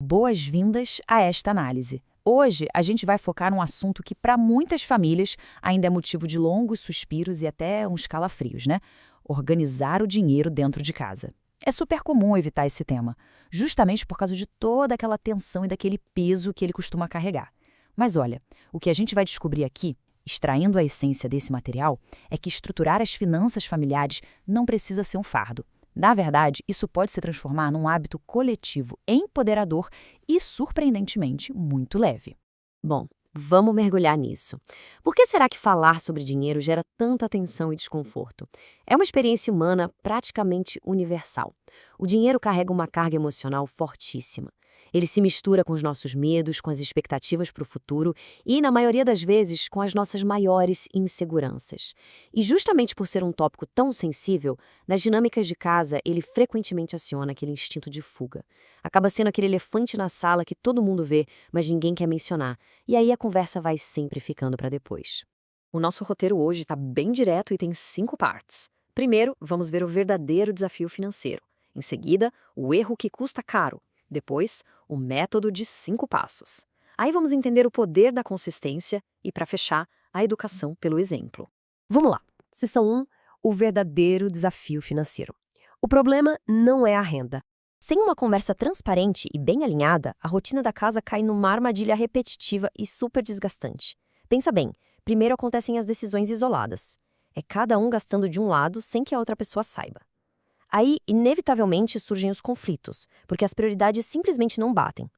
Boas-vindas a esta análise. Hoje, a gente vai focar num assunto que, para muitas famílias, ainda é motivo de longos suspiros e até uns calafrios, né? Organizar o dinheiro dentro de casa. É super comum evitar esse tema, justamente por causa de toda aquela tensão e daquele peso que ele costuma carregar. Mas olha, o que a gente vai descobrir aqui, extraindo a essência desse material, é que estruturar as finanças familiares não precisa ser um fardo. Na verdade, isso pode se transformar num hábito coletivo empoderador e, surpreendentemente, muito leve. Bom, vamos mergulhar nisso. Por que será que falar sobre dinheiro gera tanta tensão e desconforto? É uma experiência humana praticamente universal. O dinheiro carrega uma carga emocional fortíssima. Ele se mistura com os nossos medos, com as expectativas para o futuro e, na maioria das vezes, com as nossas maiores inseguranças. E justamente por ser um tópico tão sensível, nas dinâmicas de casa, ele frequentemente aciona aquele instinto de fuga. Acaba sendo aquele elefante na sala que todo mundo vê, mas ninguém quer mencionar. E aí a conversa vai sempre ficando para depois. O nosso roteiro hoje está bem direto e tem 5 partes. Primeiro, vamos ver o verdadeiro desafio financeiro. Em seguida, o erro que custa caro. Depois, o método de 5 passos. Aí vamos entender o poder da consistência e, para fechar, a educação pelo exemplo. Vamos lá. Seção 1, o verdadeiro desafio financeiro. O problema não é a renda. Sem uma conversa transparente e bem alinhada, a rotina da casa cai numa armadilha repetitiva e super desgastante. Pensa bem, primeiro acontecem as decisões isoladas. É cada um gastando de um lado sem que a outra pessoa saiba. Aí, inevitavelmente, surgem os conflitos, porque as prioridades simplesmente não batem.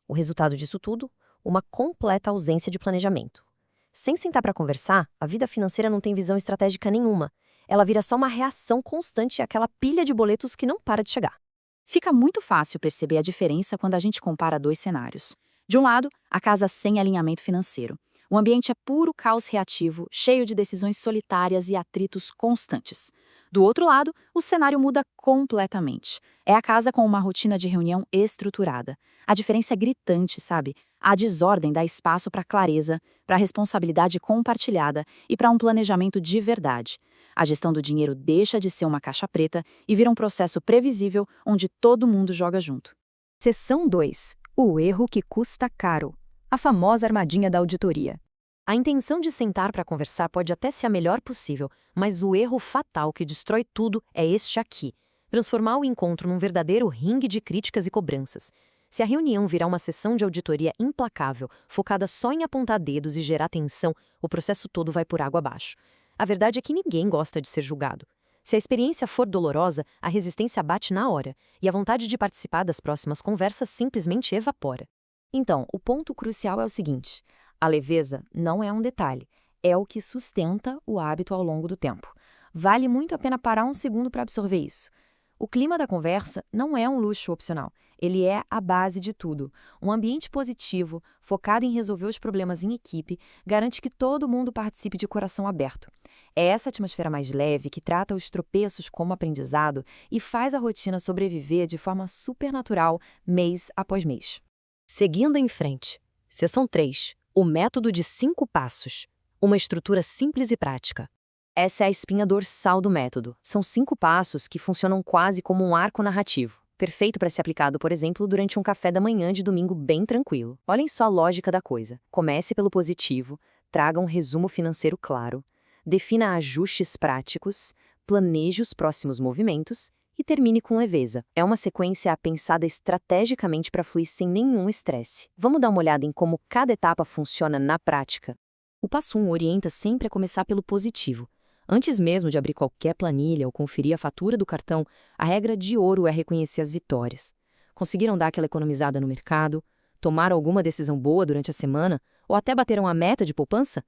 O resultado disso tudo? Uma completa ausência de planejamento. Sem sentar para conversar, a vida financeira não tem visão estratégica nenhuma. Ela vira só uma reação constante àquela pilha de boletos que não para de chegar. Fica muito fácil perceber a diferença quando a gente compara dois cenários. De um lado, a casa sem alinhamento financeiro. O ambiente é puro caos reativo, cheio de decisões solitárias e atritos constantes. Do outro lado, o cenário muda completamente. É a casa com uma rotina de reunião estruturada. A diferença é gritante, sabe? A desordem dá espaço para clareza, para responsabilidade compartilhada e para um planejamento de verdade. A gestão do dinheiro deixa de ser uma caixa preta e vira um processo previsível onde todo mundo joga junto. Seção 2. O erro que custa caro. A famosa armadilha da auditoria. A intenção de sentar para conversar pode até ser a melhor possível, mas o erro fatal que destrói tudo é este aqui: transformar o encontro num verdadeiro ringue de críticas e cobranças. Se a reunião virar uma sessão de auditoria implacável, focada só em apontar dedos e gerar tensão, o processo todo vai por água abaixo. A verdade é que ninguém gosta de ser julgado. Se a experiência for dolorosa, a resistência bate na hora, e a vontade de participar das próximas conversas simplesmente evapora. Então, o ponto crucial é o seguinte: a leveza não é um detalhe, é o que sustenta o hábito ao longo do tempo. Vale muito a pena parar um segundo para absorver isso. O clima da conversa não é um luxo opcional, ele é a base de tudo. Um ambiente positivo, focado em resolver os problemas em equipe, garante que todo mundo participe de coração aberto. É essa atmosfera mais leve que trata os tropeços como aprendizado e faz a rotina sobreviver de forma supernatural, mês após mês. Seguindo em frente. Seção 3. O método de 5 passos. Uma estrutura simples e prática. Essa é a espinha dorsal do método. São 5 passos que funcionam quase como um arco narrativo. Perfeito para ser aplicado, por exemplo, durante um café da manhã de domingo bem tranquilo. Olhem só a lógica da coisa. Comece pelo positivo, traga um resumo financeiro claro, defina ajustes práticos, planeje os próximos movimentos e termine com leveza. É uma sequência pensada estrategicamente para fluir sem nenhum estresse. Vamos dar uma olhada em como cada etapa funciona na prática? O passo 1 orienta sempre a começar pelo positivo. Antes mesmo de abrir qualquer planilha ou conferir a fatura do cartão, a regra de ouro é reconhecer as vitórias. Conseguiram dar aquela economizada no mercado? Tomaram alguma decisão boa durante a semana? Ou até bateram a meta de poupança?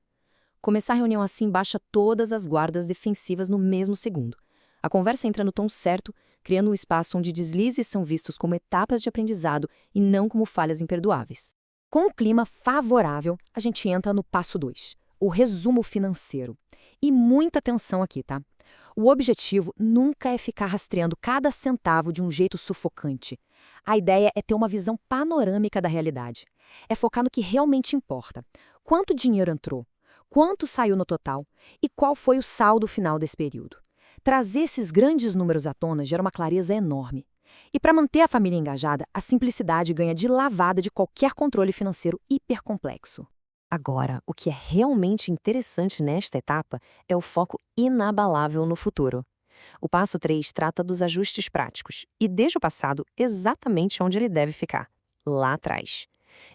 Começar a reunião assim baixa todas as guardas defensivas no mesmo segundo. A conversa entra no tom certo, criando um espaço onde deslizes são vistos como etapas de aprendizado e não como falhas imperdoáveis. Com o clima favorável, a gente entra no passo 2, o resumo financeiro. E muita atenção aqui, tá? O objetivo nunca é ficar rastreando cada centavo de um jeito sufocante. A ideia é ter uma visão panorâmica da realidade. É focar no que realmente importa. Quanto dinheiro entrou? Quanto saiu no total? E qual foi o saldo final desse período? Trazer esses grandes números à tona gera uma clareza enorme. E para manter a família engajada, a simplicidade ganha de lavada de qualquer controle financeiro hipercomplexo. Agora, o que é realmente interessante nesta etapa é o foco inabalável no futuro. O passo 3 trata dos ajustes práticos e deixa o passado exatamente onde ele deve ficar, lá atrás.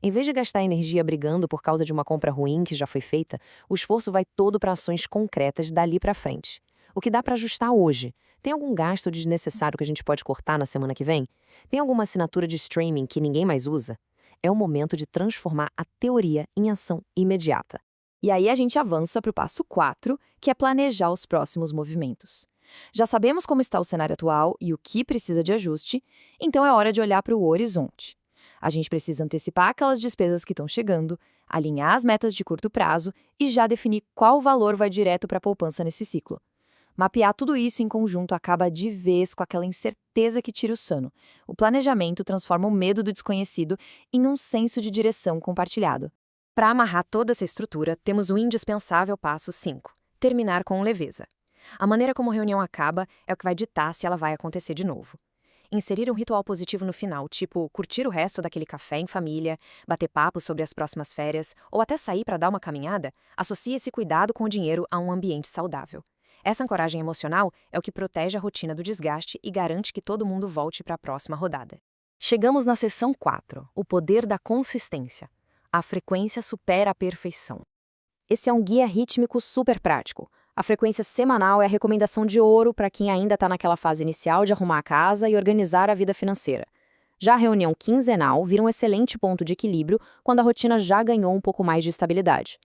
Em vez de gastar energia brigando por causa de uma compra ruim que já foi feita, o esforço vai todo para ações concretas dali para frente. O que dá para ajustar hoje? Tem algum gasto desnecessário que a gente pode cortar na semana que vem? Tem alguma assinatura de streaming que ninguém mais usa? É o momento de transformar a teoria em ação imediata. E aí a gente avança para o passo 4, que é planejar os próximos movimentos. Já sabemos como está o cenário atual e o que precisa de ajuste, então é hora de olhar para o horizonte. A gente precisa antecipar aquelas despesas que estão chegando, alinhar as metas de curto prazo e já definir qual valor vai direto para a poupança nesse ciclo. Mapear tudo isso em conjunto acaba de vez com aquela incerteza que tira o sono. O planejamento transforma o medo do desconhecido em um senso de direção compartilhado. Para amarrar toda essa estrutura, temos o indispensável passo 5, terminar com leveza. A maneira como a reunião acaba é o que vai ditar se ela vai acontecer de novo. Inserir um ritual positivo no final, tipo curtir o resto daquele café em família, bater papo sobre as próximas férias ou até sair para dar uma caminhada, associa esse cuidado com o dinheiro a um ambiente saudável. Essa ancoragem emocional é o que protege a rotina do desgaste e garante que todo mundo volte para a próxima rodada. Chegamos na seção 4, o poder da consistência. A frequência supera a perfeição. Esse é um guia rítmico super prático. A frequência semanal é a recomendação de ouro para quem ainda está naquela fase inicial de arrumar a casa e organizar a vida financeira. Já a reunião quinzenal vira um excelente ponto de equilíbrio quando a rotina já ganhou um pouco mais de estabilidade.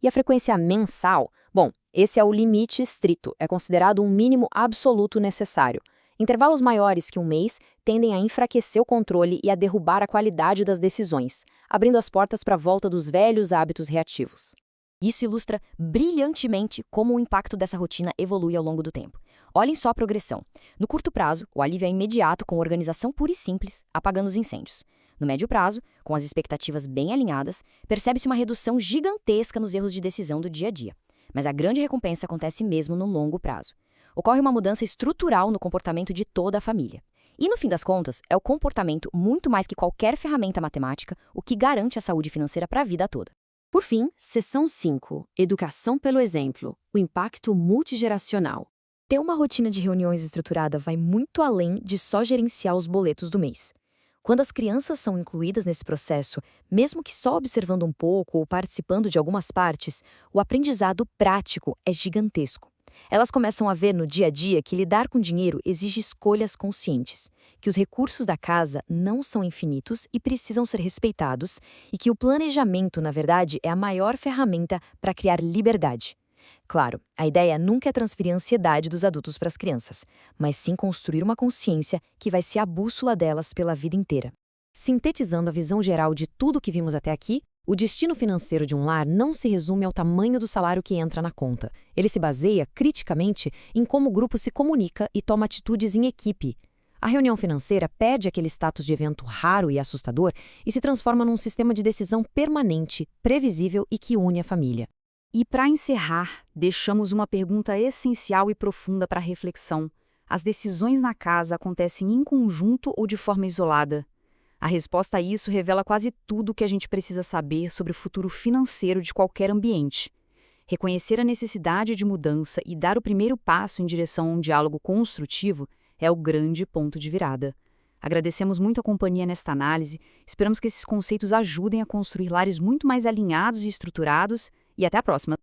E a frequência mensal? Bom, esse é o limite estrito, é considerado um mínimo absoluto necessário. Intervalos maiores que um mês tendem a enfraquecer o controle e a derrubar a qualidade das decisões, abrindo as portas para a volta dos velhos hábitos reativos. Isso ilustra brilhantemente como o impacto dessa rotina evolui ao longo do tempo. Olhem só a progressão. No curto prazo, o alívio é imediato com organização pura e simples, apagando os incêndios. No médio prazo, com as expectativas bem alinhadas, percebe-se uma redução gigantesca nos erros de decisão do dia a dia. Mas a grande recompensa acontece mesmo no longo prazo. Ocorre uma mudança estrutural no comportamento de toda a família. E no fim das contas, é o comportamento, muito mais que qualquer ferramenta matemática, o que garante a saúde financeira para a vida toda. Por fim, seção 5, Educação pelo exemplo, o impacto multigeracional. Ter uma rotina de reuniões estruturada vai muito além de só gerenciar os boletos do mês. Quando as crianças são incluídas nesse processo, mesmo que só observando um pouco ou participando de algumas partes, o aprendizado prático é gigantesco. Elas começam a ver no dia a dia que lidar com dinheiro exige escolhas conscientes, que os recursos da casa não são infinitos e precisam ser respeitados, e que o planejamento, na verdade, é a maior ferramenta para criar liberdade. Claro, a ideia nunca é transferir a ansiedade dos adultos para as crianças, mas sim construir uma consciência que vai ser a bússola delas pela vida inteira. Sintetizando a visão geral de tudo o que vimos até aqui, o destino financeiro de um lar não se resume ao tamanho do salário que entra na conta. Ele se baseia, criticamente, em como o grupo se comunica e toma atitudes em equipe. A reunião financeira perde aquele status de evento raro e assustador e se transforma num sistema de decisão permanente, previsível e que une a família. E para encerrar, deixamos uma pergunta essencial e profunda para reflexão. As decisões na casa acontecem em conjunto ou de forma isolada? A resposta a isso revela quase tudo o que a gente precisa saber sobre o futuro financeiro de qualquer ambiente. Reconhecer a necessidade de mudança e dar o primeiro passo em direção a um diálogo construtivo é o grande ponto de virada. Agradecemos muito a companhia nesta análise, esperamos que esses conceitos ajudem a construir lares muito mais alinhados e estruturados, e até a próxima!